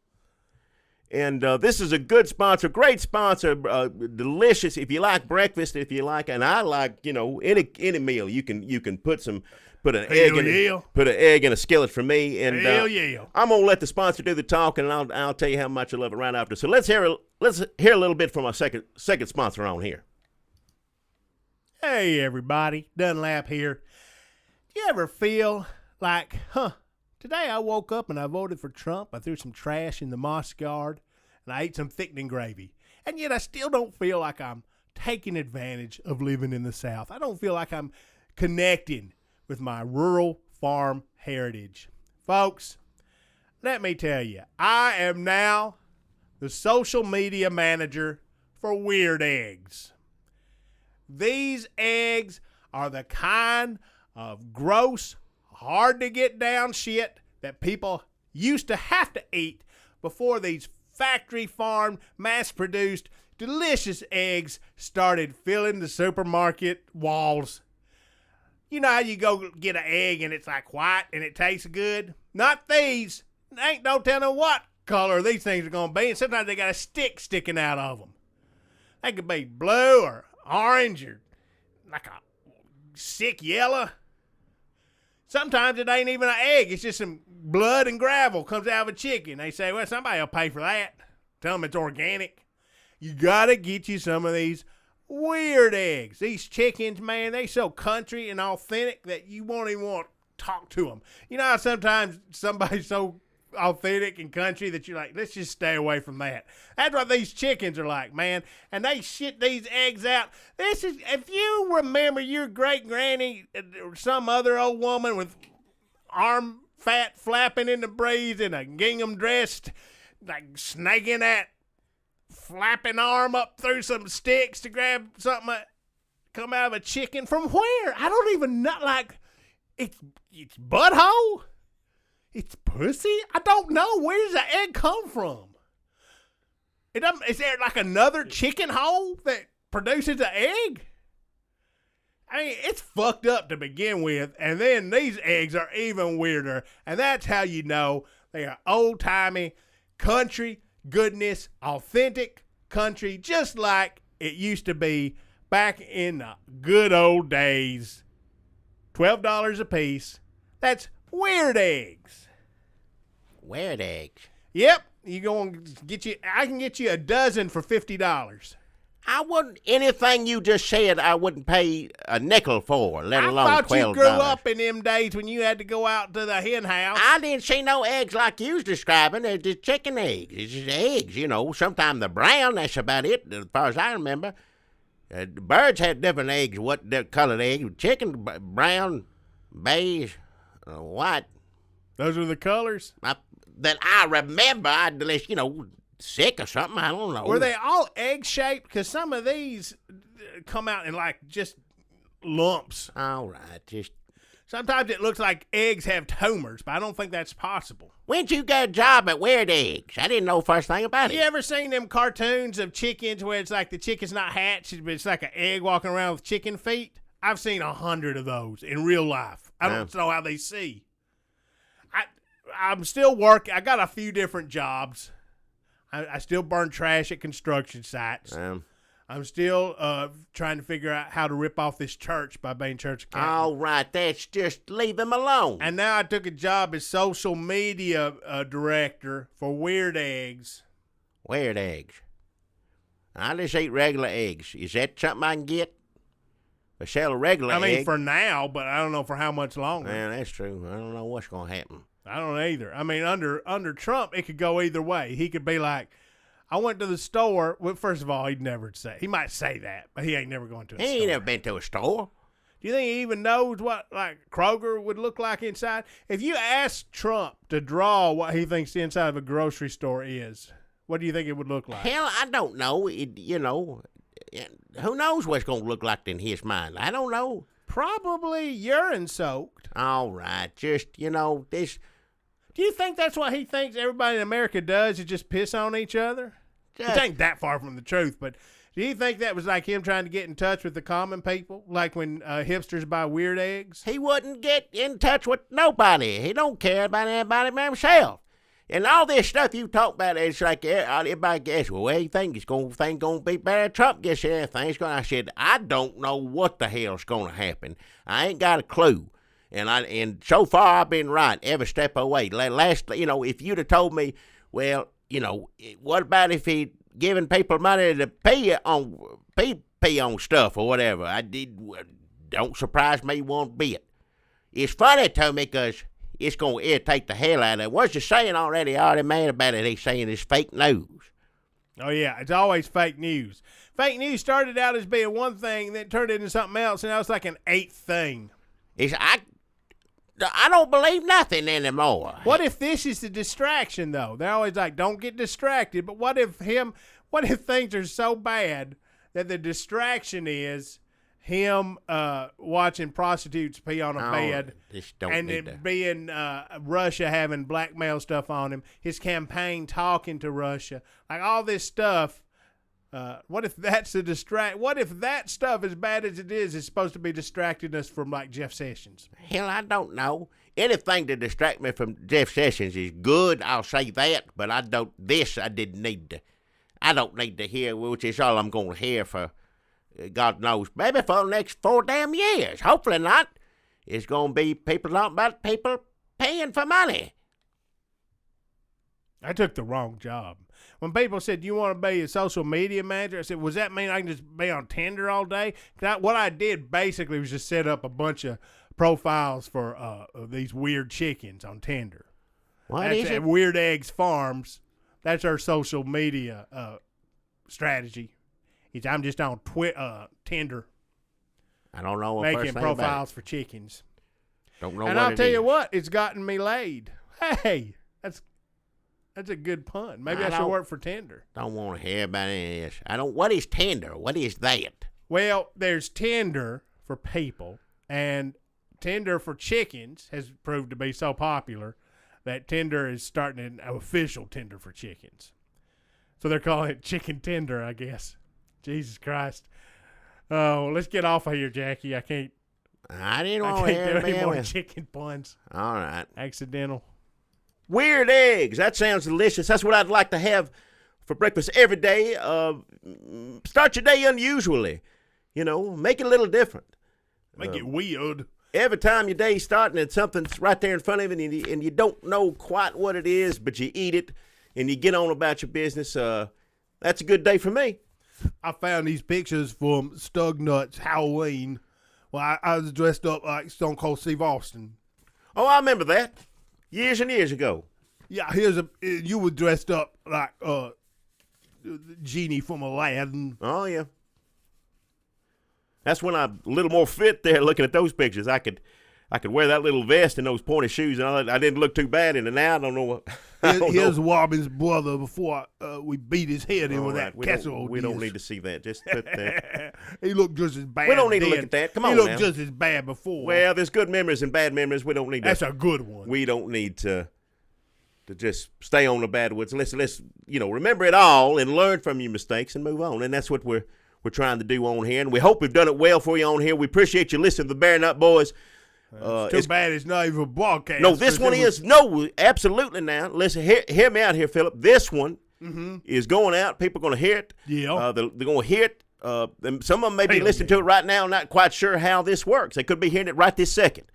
And this is a good sponsor, great sponsor, delicious. If you like breakfast, and I like, you know, any meal, you can put an egg in a skillet for me. And Hell yeah. I'm gonna let the sponsor do the talking, and I'll tell you how much I love it right after. So let's hear a little bit from our second sponsor on here. Hey everybody, Dunlap here. Do you ever feel like, today I woke up and I voted for Trump. I threw some trash in the mosque yard and I ate some thickening gravy. And yet I still don't feel like I'm taking advantage of living in the South. I don't feel like I'm connecting with my rural farm heritage. Folks, let me tell you, I am now the social media manager for Weird Eggs. These eggs are the kind of gross, hard to get down shit that people used to have to eat before these factory farmed, mass produced, delicious eggs started filling the supermarket walls. You know how you go get an egg and it's like white and it tastes good? Not these. Ain't no telling what color these things are going to be, and sometimes they got a stick sticking out of them. They could be blue or orange or like a sick yellow. Sometimes it ain't even an egg. It's just some blood and gravel comes out of a chicken. They say, well, somebody will pay for that. Tell them it's organic. You got to get you some of these Weird Eggs. These chickens, man, they so country and authentic that you won't even want to talk to them. You know how sometimes somebody's so authentic and country that you're like, let's just stay away from that. That's what these chickens are like, man. And they shit these eggs out. This is, if you remember your great granny or some other old woman with arm fat flapping in the breeze in a gingham dress, like snaking that flapping arm up through some sticks to grab something. come out of a chicken from where? I don't even know. Like, it's butthole? It's pussy? I don't know. Where does the egg come from? Is there like another chicken hole that produces an egg? I mean, it's fucked up to begin with, and then these eggs are even weirder, and that's how you know they are old-timey, country, goodness, authentic country, just like it used to be back in the good old days. $12 a piece. That's weird eggs. Weird eggs? Yep. I can get you a dozen for $50. I wouldn't, anything you just said, I wouldn't pay a nickel for, let alone $12. I thought you grew up in them days when you had to go out to the hen house. I didn't see no eggs like you was describing. They're just chicken eggs. It's just eggs, you know. Sometimes they're brown, that's about it, as far as I remember. Birds had different eggs, what the colored eggs. Chicken, brown, beige, white. Those are the colors? That I remember, unless, you know, sick or something, I don't know. Were they all egg-shaped? Because some of these come out in, like, just lumps. All right, just... Sometimes it looks like eggs have tumors, but I don't think that's possible. When'd you get a job at Weird Eggs? I didn't know first thing about it. You ever seen them cartoons of chickens where it's like the chicken's not hatched, but it's like an egg walking around with chicken feet? I've seen 100 of those in real life. I don't know how they see. I'm still working. I got a few different jobs. I still burn trash at construction sites. I'm still trying to figure out how to rip off this church by being church accountant. All right, that's just leave him alone. And now I took a job as social media director for Weird Eggs. Weird Eggs. I just eat regular eggs. Is that something I can get? I sell a regular egg. I mean, for now, but I don't know for how much longer. Yeah, that's true. I don't know what's going to happen. I don't either. I mean, under Trump, it could go either way. He could be like, I went to the store. Well, first of all, he'd never say. He might say that, but he ain't never going to a store. He ain't never been to a store. Do you think he even knows what, like, Kroger would look like inside? If you ask Trump to draw what he thinks the inside of a grocery store is, what do you think it would look like? Hell, I don't know. You know, who knows what's going to look like in his mind? I don't know. Probably urine soaked. All right, just, you know, this... Do you think that's what he thinks everybody in America does, is just piss on each other? It ain't that far from the truth, but do you think that was like him trying to get in touch with the common people? Like when hipsters buy Weird Eggs? He wouldn't get in touch with nobody. He don't care about anybody but himself. And all this stuff you talk about, it's like everybody guess, well, what do you think? Thing's going to be better. Trump gets everything. I said, I don't know what the hell's going to happen. I ain't got a clue. And so far I've been right every step of the way. Last, you know, if you'd have told me, well, you know, what about if he giving people money to pay on stuff or whatever? Don't surprise me one bit. It's funny to me because it's going to irritate the hell out of it. What's you saying already? I already mad about it. He's saying it's fake news. Oh, yeah, it's always fake news. Fake news started out as being one thing, then turned into something else, and now it's like an eighth thing. I don't believe nothing anymore. What if this is the distraction, though? They're always like, don't get distracted. But what if things are so bad that the distraction is him watching prostitutes pee on a bed and it being Russia having blackmail stuff on him, his campaign talking to Russia, like all this stuff. What if that's the What if that stuff, as bad as it is supposed to be distracting us from, like, Jeff Sessions? Hell, I don't know. Anything to distract me from Jeff Sessions is good. I'll say that. But I don't need to hear, which is all I'm going to hear for, God knows, maybe for the next 4 damn years. Hopefully not. It's going to be people talking about people paying for money. I took the wrong job. When people said, do you want to be a social media manager? I said, does that mean I can just be on Tinder all day? What I did basically was just set up a bunch of profiles for these weird chickens on Tinder. What is it? Weird Eggs Farms. That's our social media strategy. I'm just on Tinder. I don't know what making profiles for chickens. Don't know. And I'll tell you what, it's gotten me laid. Hey, that's a good pun. Maybe I should work for Tinder. Don't want to hear about any of this. What is Tinder? What is that? Well, there's Tinder for people, and Tinder for chickens has proved to be so popular that Tinder is starting an official Tinder for chickens. So they're calling it Chicken Tinder, I guess. Jesus Christ. Oh, let's get off of here, Jackie. I can't want do to hear any more man. chicken puns. All right. Accidental. Weird eggs. That sounds delicious. That's what I'd like to have for breakfast every day. Start your day unusually. Make it a little different. Make it weird. Every time your day's starting and something's right there in front of you and you don't know quite what it is, but you eat it and you get on about your business, that's a good day for me. I found these pictures from Stug Nuts Halloween. Well, I was dressed up like Stone Cold Steve Austin. Oh, I remember that. Years and years ago. Yeah, you were dressed up like Genie from Aladdin. Oh, yeah. That's when I'm a little more fit there looking at those pictures. I could wear that little vest and those pointy shoes, and I didn't look too bad in it. Now I don't know what. Here's Robin's brother before we beat his head in with that casserole. We don't need to see that. Just put that. He looked just as bad. We don't need then. to look at that. Come on He looked now. just as bad before. Well, there's good memories and bad memories. We don't need to. That's a good one. We don't need to just stay on the bad ones. Let's remember it all and learn from your mistakes and move on. And that's what we're trying to do on here. And we hope we've done it well for you on here. We appreciate you listening to the Bear Nut Boys. It's too bad it's not even a broadcast. No, this one is. No, absolutely now. Listen, hear me out here, Philip. This one is going out. People are going to hear it. Yeah. They're going to hear it. And some of them may be listening to it right now, not quite sure how this works. They could be hearing it right this second,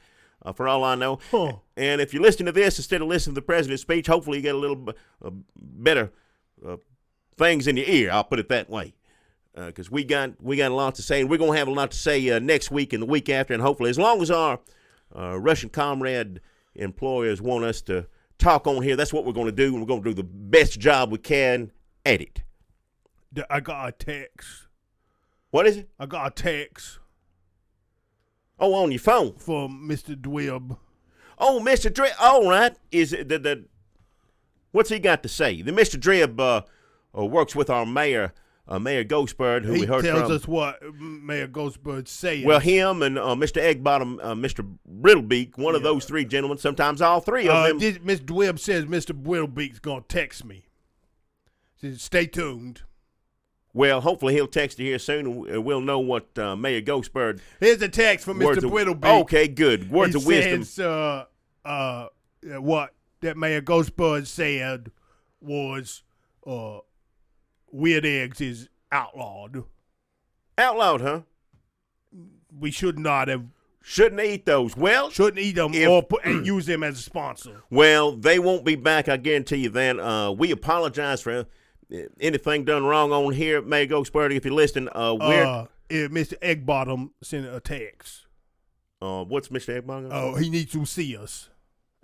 for all I know. Huh. And if you're listening to this instead of listening to the president's speech, hopefully you get a little better things in your ear. I'll put it that way. Because we got a lot to say, and we're going to have a lot to say next week and the week after, and hopefully as long as our Russian comrade employers want us to talk on here, that's what we're going to do, and we're going to do the best job we can at it. I got a text. What is it? I got a text. Oh, on your phone. From Mr. Dwibb. Oh, Mr. Dribb. All right. Is it what's he got to say? The Mr. Dribb works with our mayor, Mayor Ghostbird, who we heard from. He tells us what Mayor Ghostbird says. Well, him and Mr. Eggbottom, Mr. Brittlebeak, one of those three gentlemen, sometimes all three of them. Mr. Dwibb says Mr. Brittlebeak's going to text me. Says, stay tuned. Well, hopefully he'll text you here soon, and we'll know what Mayor Ghostbird. Here's a text from Mr. Brittlebeak. Okay, good. Words of wisdom. Says, what that Mayor Ghostbird said was weird eggs is outlawed. Outlawed, huh? We should not have. Shouldn't eat those. Well, shouldn't eat them and use them as a sponsor. Well, they won't be back, I guarantee you then. We apologize for anything done wrong on here. Mayor Ghostbird, if you're listening, Mr. Eggbottom sent a text. What's Mr. Eggbottom? Oh, he needs to see us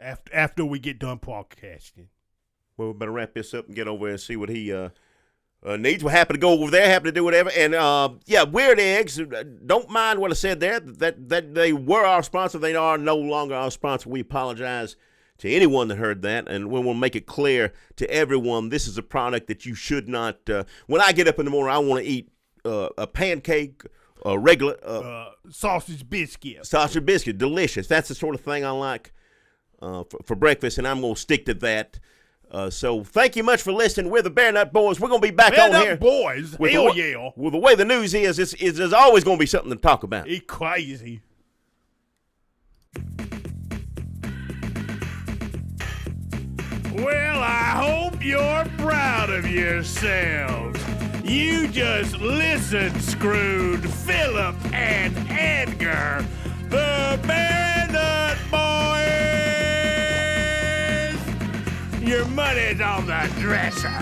after we get done podcasting. Well, we better wrap this up and get over and see what he needs. We're happy to go over there, happy to do whatever. And, Weird Eggs, don't mind what I said there, that they were our sponsor. They are no longer our sponsor. We apologize to anyone that heard that, and we will make it clear to everyone this is a product that you should not. When I get up in the morning, I want to eat a pancake, a regular sausage biscuit. Sausage biscuit, delicious. That's the sort of thing I like for breakfast, and I'm going to stick to that. So thank you much for listening. We're the Bear Nut Boys. We're going to be back on here. Boys, hell yeah. Well, the way the news is there's always going to be something to talk about. It's crazy. Well, I hope you're proud of yourselves. You just listened, Scrooge, Philip, and Edgar, the Bear Nut Boys. Your money's on the dresser.